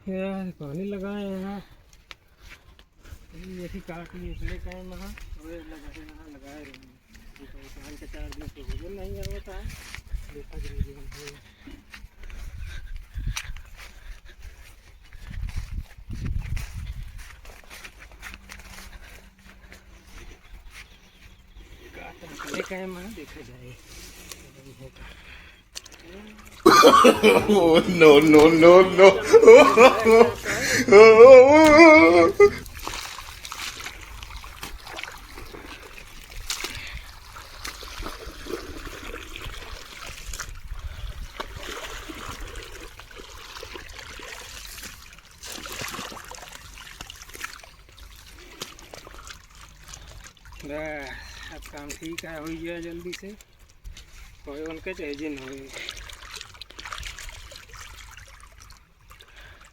यार पानी लगाए यहाँ ऐसी काट ली इसलिए कहे वहाँ लगाए रहे पानी का 4 दिन से भोजन नहीं होता है। देखा जरूरी कहे वहाँ देखा जाए। No, no, no, no. अब काम ठीक है, हो गया जल्दी से हो उनके चाहिए हो।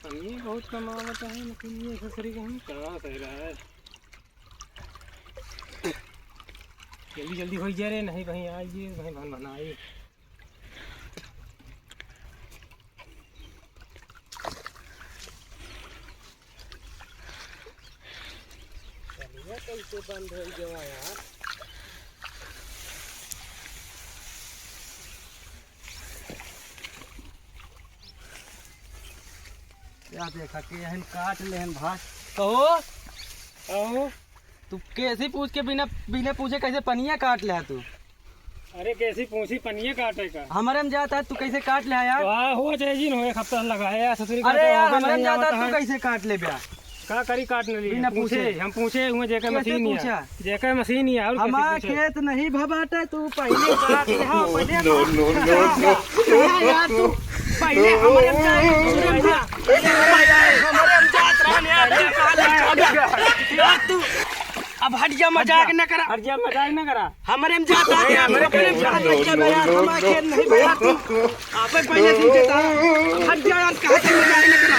पानी बहुत कम आवता है लेकिन ये ससुरी का हम क्या कह रहा है। जल्दी जल्दी हो जा रहे नहीं भाई आइए भाई भन बनाइए। चलिए कैसे बंद हो गया यार। क्या देखा कि हम काट ले हम भाग कहो आओ तू कैसे पूछ के बिना बिना पूछे कैसे पनिया काट ले तू। अरे कैसी पूछी पनिया काटे का हमारे में जाता है तू कैसे काट ले यार। वाह हो चाहिए हो एक हफ्ता लगाया ससुरी। अरे यार हमारे में जाता है तू कैसे काट ले ब्याह का करी काटने ली बिना पूछे। हम पूछे हुए जेकर मशीन ही है जेकर मशीन ही है और हमारा खेत नहीं भबाटे तू पहले काट ले। हाँ पहले No, no, no, no. यार तू पहले हमारे में यार तू अब हट जा मजाक न करा। हट जा मजाक न करा। हमारे में जाता है यार मेरे को यार हमारा खेत नहीं भया तू आप पहले सीखे था। हट जा यार कहा कि मजाक न करा।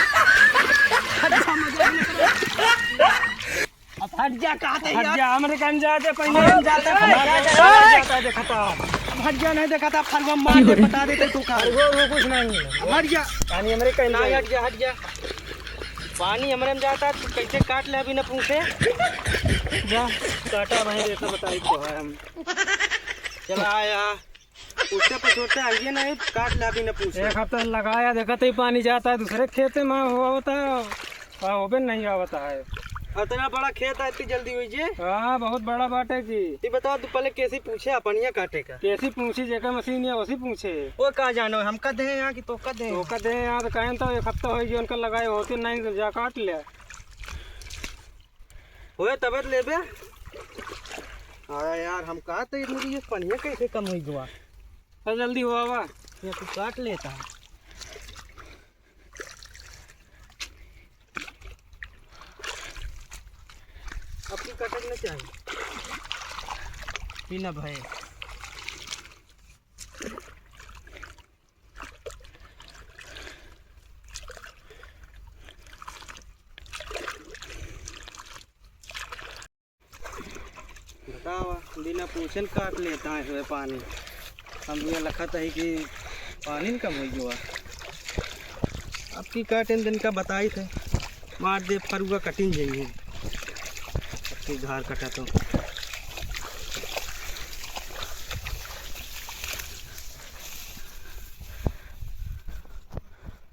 हट जा मजाक न करा। अब हट जा कहा था हट यार। जा हमारे काम जाते पहले हम जाते हमारा जाता है देखा था। हट जा नहीं देखा था फरवा मार के बता देते तू कहा। वो कुछ नहीं है। हट जा पानी हमारे कहीं नहीं हट जा पानी हमारे में जाता है तू कैसे काट ले अभी न पूछे। जा काटा भाई देखा बताई तो है हम चला आया पूछते पछोड़ते आइए नहीं काट ले अभी न पूछे। एक हफ्ता लगाया देखा तो ही पानी जाता है दूसरे खेत में हुआ होता है वो भी नहीं आवता है। इतना बड़ा खेत है इतनी जल्दी हुई जे। हाँ बहुत बड़ा बाटे की। ये बताओ तू पहले कैसे पूछे अपनिया काटे का कैसी पूछी जेकर मशीन है उसी पूछे। वो कहा जानो हम कह दे यहाँ की तो कह दे तो कहते हैं यार कहें तो एक हफ्ता हो गया उनका लगाए होते नहीं तो जा काट ले। होए तबत ले बे। हाँ यार हम कहा तो इतनी ये पनिया कैसे कम हुई गुआ। तो जल्दी हुआ वा ये तू काट लेता है। अपनी कटक न चाहिए बिना भय। बतावा बिना पूछन काट लेता है इसमें पानी। हम ये लखत है कि पानी कम हो गया। अब की काटें दिन का बताई थे मार दे फरुआ कटिंग जाइए अपनी घर कटा तो।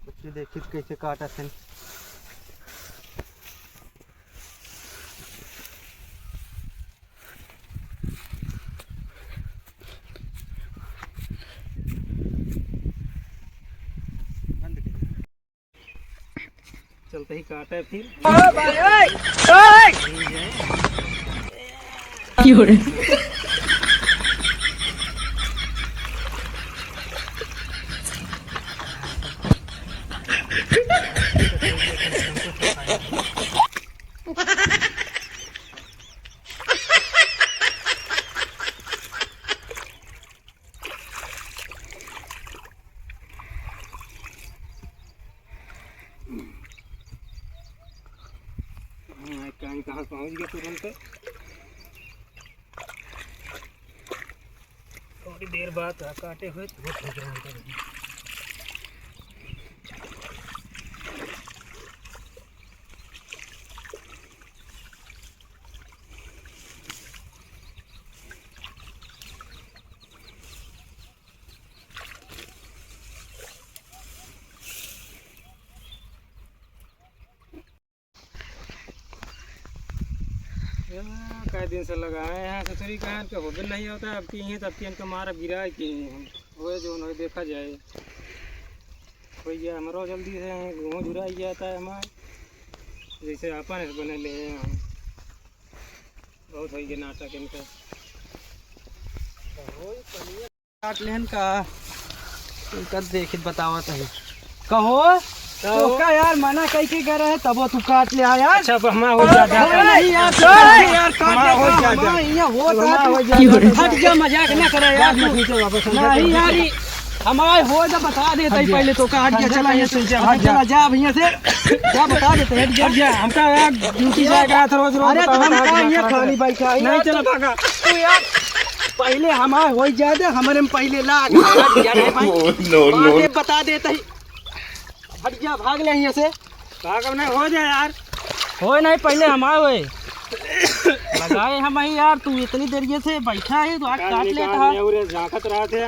बच्चे देखिए कैसे काटा थे। चलते ही काटे फिर कहाँ पहुँच गया तुरंत। थोड़ी देर बाद काटे हुए तो कई दिन से लगाए हैं ससुरी कहाँ के हो नहीं होता अब की हैं तब की इनका मारा गिरा कि हो जो न देखा जाए कोई हमारो जल्दी से घूम जुरा ही जाता है हमारे जैसे अपन बने ले हैं बहुत हो गया नाटक इनका काट लेहन का इनका देखित बतावा तही कहो तो का यार मना कई के कर रहे तब तू काट ले यार। अच्छा अब हमारा हो जाता नहीं यार काट हो जाता यहाँ हो जाता हट जा मजाक ना करे यार नहीं यार हमारे हो जा बता देते पहले तो का हट जा चला यहाँ से चला जा भैया से क्या बता देते हट जा हमका यार ड्यूटी जाएगा रोज रोज अरे तो हम का यहाँ खाली बैठा नहीं चला भागा तू यार पहले हमारे हो जाते हमारे में पहले लाग no. बता देते ही हट जा भाग ले यहाँ से भाग अब नहीं हो जाए यार हो नहीं पहले हमारे हुए लगाए हम ही यार तू इतनी देर से बैठा है तो आज काट लेता है झांकत रहा थे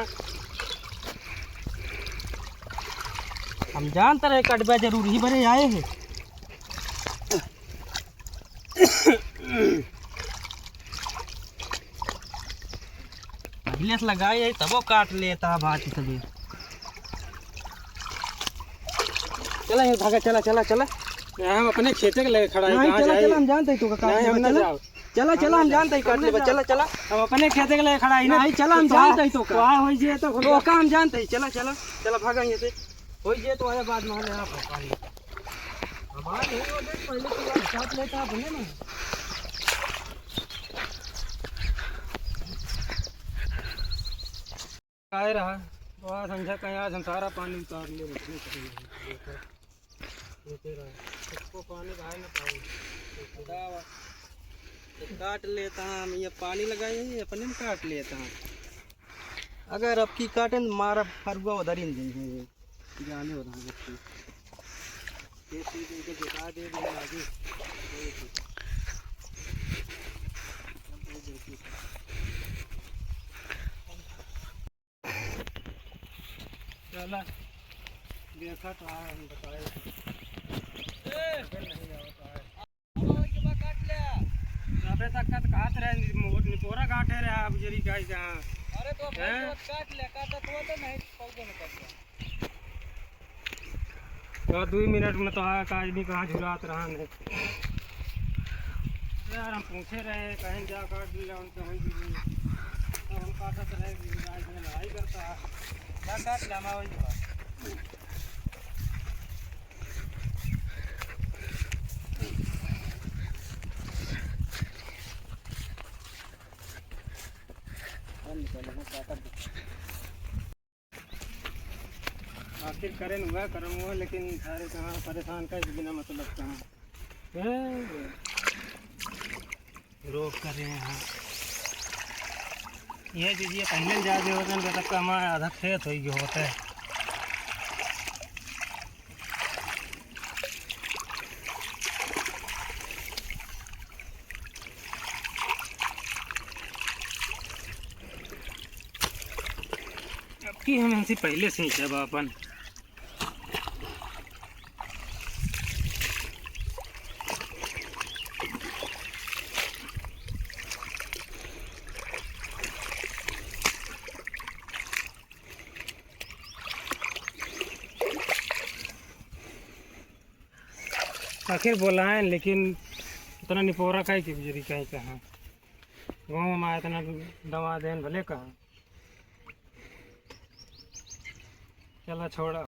हम जानते रहे कटबा जरूर ही बड़े आए हैं पहले से लगाए है तब वो काट लेता भाटी सभी चला ये भागा चला चला चला हम अपने खेते के लेके खड़ा है नहीं कहाँ चला जाए चला हम जानते हैं तू का नहीं हम ना जाओ चला चला हम जानते हैं काट ले चला चला हम अपने खेते के लेके खड़ा है नहीं चला हम जानते हैं तो का वहाँ हो जाए तो का हम जानते हैं चला चला चला भागा यहाँ से हो जाए तो आया बाद में लेना पड़ता हमारे हो देख पहले तो काट लेता भले ना आए रहा तो आज समझा कहीं आज हम सारा पानी उतार ले इसको पानी बहा ना पाओ काट लेता हम ये पानी लगाए हैं अपने में काट लेता हम अगर अब की काटें मारा फरुआ उधर ही नहीं जाने उधर बता दे आगे चला देखा तो हम बताए अबे तक का काट रहे निपोरा काटे रहे अब जरी का जहाँ अरे तो काट ले काटा तो नहीं पौधे में काट तो 2 मिनट में तो काज नहीं कहाँ झुरात रहा नहीं यार हम पूछे रहे कहीं जा काट ले उनसे वही तो हम काटत रहे लड़ाई करता है क्या काट ले हमारा वही आखिर करें हुआ करम हुआ लेकिन सारे कहाँ परेशान का बिना मतलब कहाँ रोक कर रहे हैं ये दीजिए पहले ज़्यादा होता है तब का हमारा आधा खेत हो गया होता है अब की हम इनसे पहले से ही जब अपन आखिर बोलाएं लेकिन इतना निपोरा का ही कि गुजरी कहीं कहाँ गाँव में इतना दवा देन भले कहाँ चला छोड़ा।